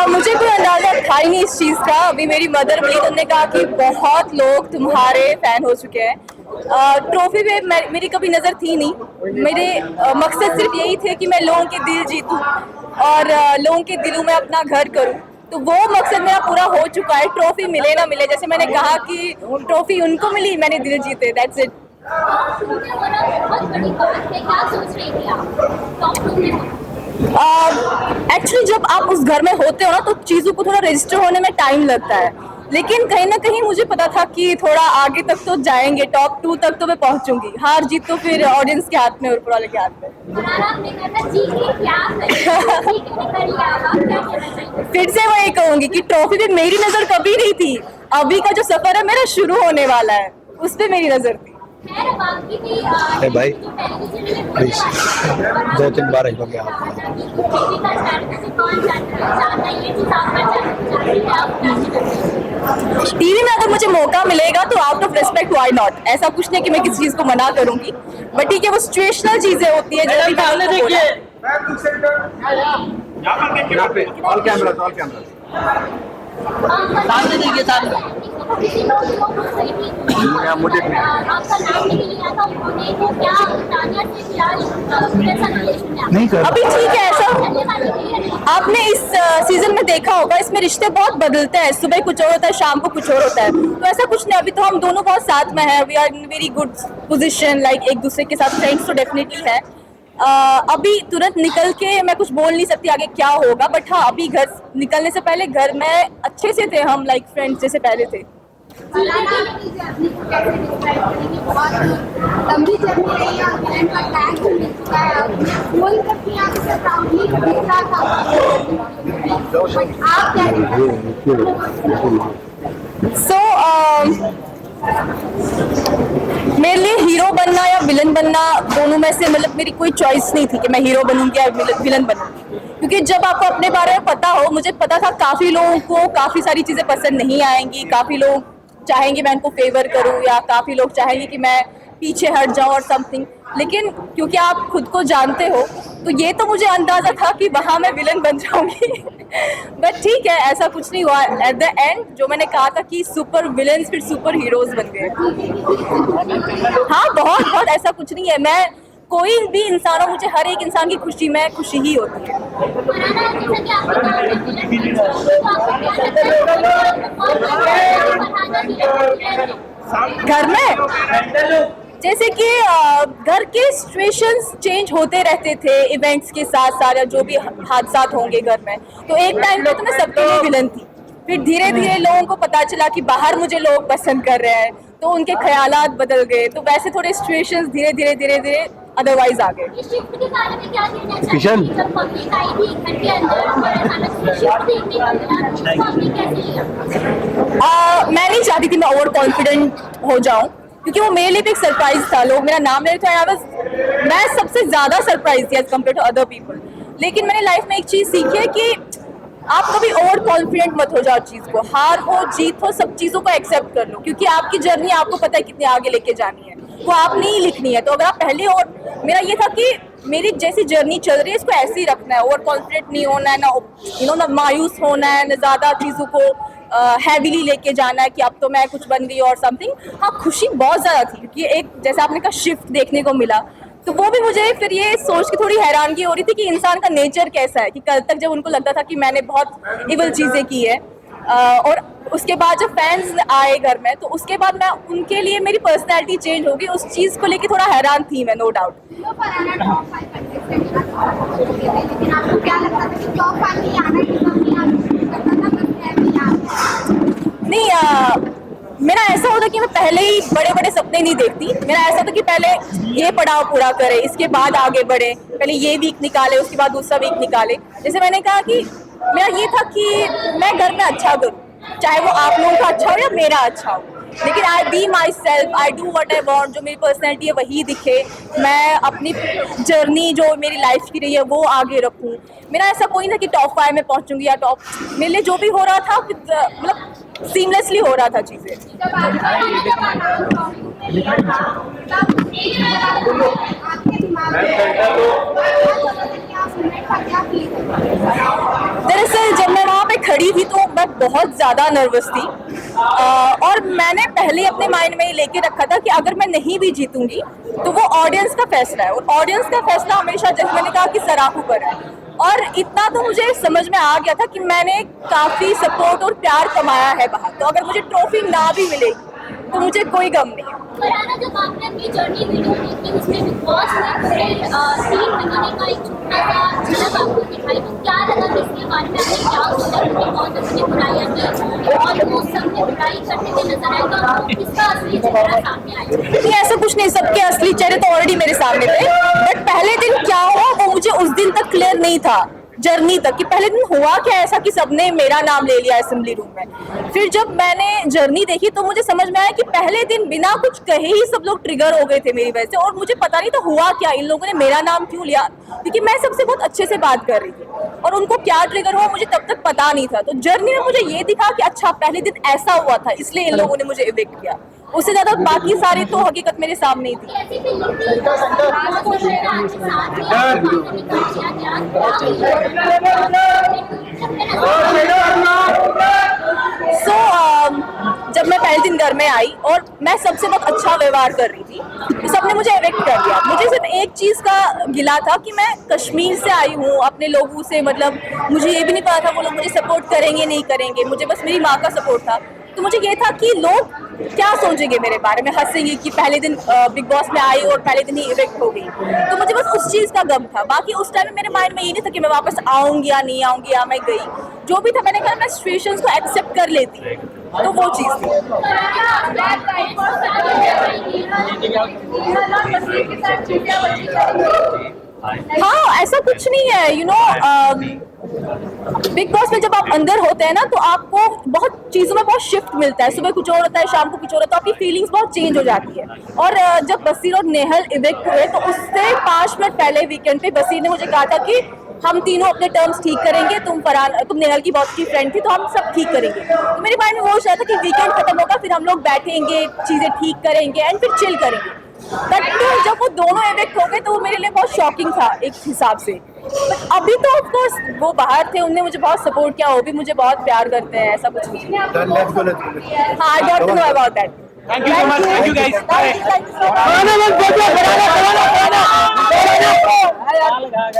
मुझे कोई अंदाजा था ही नहीं इस चीज़ का। अभी मेरी मदर मिली तो उन्होंने कहा कि बहुत लोग तुम्हारे फैन हो चुके हैं। ट्रॉफी पे मेरी कभी नज़र थी नहीं। मेरे मकसद सिर्फ यही थे कि मैं लोगों के दिल जीतूं और लोगों के दिलों में अपना घर करूं। तो वो मकसद मेरा पूरा हो चुका है। ट्रॉफी मिले ना मिले, जैसे मैंने कहा कि ट्रॉफी उनको मिली, मैंने दिल जीते, दैट्स इट। एक्चुअली जब आप उस घर में होते हो ना तो चीज़ों को थोड़ा रजिस्टर होने में टाइम लगता है, लेकिन कहीं ना कहीं मुझे पता था कि थोड़ा आगे तक तो जाएंगे, टॉप 2 तक तो मैं पहुंचूंगी। हार जीत तो फिर ऑडियंस के हाथ में और ऊपर वाले के हाथ में। फिर से वही कहूंगी कि ट्रॉफी पे मेरी नजर कभी नहीं थी। अभी का जो सफर है मेरा शुरू होने वाला है, उस पे मेरी नजर थी। भाई प्लीज 2-3 बार हो गया। टीवी में अगर मुझे मौका मिलेगा तो out of respect why not. ऐसा कुछ नहीं कि मैं किसी चीज को मना करूंगी, बट ठीक है वो सिचुएशनल चीजें होती है। सामने देखिए, सामने मुझे नहीं कर अभी ठीक है। ऐसा आपने इस सीजन में देखा होगा, इसमें रिश्ते बहुत बदलते हैं। सुबह कुछ और होता है, शाम को कुछ और होता है। तो ऐसा कुछ नहीं, अभी तो हम दोनों बहुत साथ में हैं। We are in very good position, like एक दूसरे के साथ फ्रेंड्स तो डेफिनेटली है। अभी तुरंत निकल के मैं कुछ बोल नहीं सकती आगे क्या होगा, बट हाँ अभी घर निकलने से पहले घर में अच्छे से थे हम, लाइक फ्रेंड्स जैसे पहले थे। मेरे लिए हीरो बनना या विलन बनना दोनों में से मतलब मेरी कोई चॉइस नहीं थी कि मैं हीरो बनूंगी या विलन बनूंगी, क्योंकि जब आपको अपने बारे में पता हो, मुझे पता था काफ़ी लोगों को काफ़ी सारी चीज़ें पसंद नहीं आएंगी। काफ़ी लोग चाहेंगे मैं उनको फेवर करूं या काफ़ी लोग चाहेंगे कि मैं पीछे हट जाऊं और समथिंग, लेकिन क्योंकि आप खुद को जानते हो तो ये तो मुझे अंदाज़ा था कि वहाँ मैं विलन बन जाऊंगी। बट ठीक है, ऐसा कुछ नहीं हुआ। एट द एंड जो मैंने कहा था कि सुपर विलन्स फिर सुपर हीरोज बन गए। हाँ बहुत बहुत, ऐसा कुछ नहीं है। मैं कोई भी इंसान हो, मुझे हर एक इंसान की खुशी में खुशी ही होती है। घर में जैसे कि घर के सिचुएशंस चेंज होते रहते थे इवेंट्स के साथ साथ, जो भी हादसा होंगे घर में, तो एक टाइम पे तो मैं सबके लिए विलन थी। फिर धीरे धीरे लोगों को पता चला कि बाहर मुझे लोग पसंद कर रहे हैं, तो उनके ख्यालात बदल गए। तो वैसे थोड़े सिचुएशंस धीरे धीरे अदरवाइज आ गए। किशन मैं नहीं चाहती थी मैं ओवर कॉन्फिडेंट हो जाऊं, क्योंकि वो मेरे लिए भी एक सरप्राइज था। लोग मेरा नाम ले रहे थे, मैं सबसे ज्यादा सरप्राइज थी as compare to other people. लेकिन मैंने लाइफ में एक चीज सीखी है कि आप कभी ओवर कॉन्फिडेंट मत हो जाओ। चीज को, हार हो जीत हो, सब चीजों को एक्सेप्ट कर लो, क्योंकि आपकी जर्नी आपको पता है कितनी आगे लेके जानी है, वो आपने ही लिखनी है। तो अगर आप पहले, और मेरा ये था कि मेरी जैसी जर्नी चल रही है इसको ऐसे ही रखना है, ओवर कॉन्फिडेंट नहीं होना है, ना ना मायूस होना है, ना ज्यादा चीजों को हैवीली लेके जाना है कि अब तो मैं कुछ बन गई और समथिंग। हाँ खुशी बहुत ज्यादा थी, क्योंकि एक जैसे आपने कहा शिफ्ट देखने को मिला, तो वो भी मुझे फिर ये सोच के थोड़ी हैरानगी हो रही थी कि इंसान का नेचर कैसा है। कि कल तक जब उनको लगता था कि मैंने बहुत इवल चीजें की है, और उसके बाद जब फैंस आए घर में, तो उसके बाद मैं उनके लिए मेरी पर्सनैलिटी चेंज हो गई। उस चीज़ को लेके थोड़ा हैरान थी मैं, नो डाउट। नहीं मेरा ऐसा होता कि मैं पहले ही बड़े बड़े सपने नहीं देखती। मेरा ऐसा था कि पहले ये पड़ाव पूरा करे, इसके बाद आगे बढ़े, पहले ये वीक निकाले, उसके बाद दूसरा वीक निकाले। जैसे मैंने कहा कि मेरा ये था कि मैं घर में अच्छा करूँ, चाहे वो आप लोगों का अच्छा हो या मेरा अच्छा हो, लेकिन I be myself, I do what I want. जो मेरी पर्सनैलिटी है वही दिखे, मैं अपनी जर्नी जो मेरी लाइफ की रही है वो आगे रखूँ। मेरा ऐसा कोई ना कि टॉप 5 में पहुँचूंगी या टॉप, मेरे लिए जो भी हो रहा था मतलब सीमलेसली हो रहा था चीज़ें। आपके दिमाग में दरअसल जब मैं वहाँ पे खड़ी थी तो मैं बहुत ज़्यादा नर्वस थी और मैंने पहले अपने माइंड में ये लेके रखा था कि अगर मैं नहीं भी जीतूंगी तो वो ऑडियंस का फैसला है और ऑडियंस का फैसला हमेशा, जैसे मैंने कहा, कि सराहू पर है। और इतना तो मुझे समझ में आ गया था कि मैंने काफ़ी सपोर्ट और प्यार कमाया है बाहर, तो अगर मुझे ट्रॉफी ना भी मिलेगी तो मुझे कोई गम नहीं है। फरहाना, जब आपने अपनी जर्नी वीडियो देखी उसमें बिग बॉस में पूरे 3 महीने का एक छोटा सा झलक आपको दिखाई, तो क्या लगा कि इसके बारे में आपने क्या सोचा कि बहुत अच्छी बुराइयां की और वो सबने बुराई करते हुए नजर आएगा और किसका असली चेहरा सामने आएगा? नहीं, ऐसा कुछ नहीं, सबके असली चेहरे तो ऑलरेडी मेरे सामने थे, बट पहले दिन क्या हुआ वो मुझे उस दिन तक क्लियर नहीं था, जर्नी तक, कि पहले दिन हुआ क्या ऐसा कि सबने मेरा नाम ले लिया असेंबली रूम में। फिर जब मैंने जर्नी देखी तो मुझे समझ में आया कि पहले दिन बिना कुछ कहे ही सब लोग ट्रिगर हो गए थे मेरी वजह से, और मुझे पता नहीं था हुआ क्या, इन लोगों ने मेरा नाम क्यों लिया, क्योंकि मैं सबसे बहुत अच्छे से बात कर रही थी और उनको क्या ट्रिगर हुआ मुझे तब तक पता नहीं था। तो जर्नी में मुझे ये दिखा कि अच्छा पहले दिन ऐसा हुआ था, इसलिए इन लोगों ने मुझे इविक्ट किया। उससे ज्यादा बाकी सारी तो हकीकत मेरे सामने ही थी। ऐसी फीलिंग थी तो आज के साथ ही आपको निकाल दिया सो जब मैं पहले दिन घर में आई और मैं सबसे बहुत अच्छा व्यवहार कर रही थी तो सबने मुझे इविक्ट कर दिया। मुझे सिर्फ एक चीज़ का गिला था कि मैं कश्मीर से आई हूँ, अपने लोगों से, मतलब मुझे ये भी नहीं पता था वो लोग मुझे सपोर्ट करेंगे नहीं करेंगे, मुझे बस मेरी माँ का सपोर्ट था। तो मुझे ये था कि लोग क्या सोचेंगे मेरे बारे में, हंसेंगे कि पहले दिन बिग बॉस में आई और पहले दिन ही इविक्ट हो गई। तो मुझे बस उस चीज़ का गम था, बाकी उस टाइम में मेरे माइंड में ये नहीं था कि मैं वापस आऊँगी या नहीं आऊँगी या मैं गई। जो भी था मैंने कहा मैं सिचुएशंस को एक्सेप्ट कर लेती, तो वो चीज़ थी। हाँ, ऐसा कुछ नहीं है, यू नो बिग बॉस में जब आप अंदर होते हैं ना तो आपको बहुत चीज़ों में बहुत शिफ्ट मिलता है, सुबह कुछ और होता है, शाम को कुछ और होता है, आपकी फीलिंग्स बहुत चेंज हो जाती है। और जब बसीर और नेहल इविक्ट हुए तो उससे 5 मिनट पहले वीकेंड पे बसीर ने मुझे कहा था कि हम तीनों अपने टर्म्स ठीक करेंगे, तुम नेहल की बहुत अच्छी फ्रेंड थी तो हम सब ठीक करेंगे। तो मेरे माइंड में वो सोचा था कि वीकेंड खत्म होगा फिर हम लोग बैठेंगे, चीज़ें ठीक करेंगे एंड फिर चिल करेंगे। बट जब वो दोनों इविक्ट हो गए तो वो मेरे लिए बहुत शॉकिंग था एक हिसाब से। बट अभी तो ऑफ कोर्स वो बाहर थे, उन्होंने मुझे बहुत सपोर्ट किया, वो भी मुझे बहुत प्यार करते हैं, ऐसा कुछ नहीं। हाँ, I don't know about that. Thank you so much. Thank you guys. Thank you so much.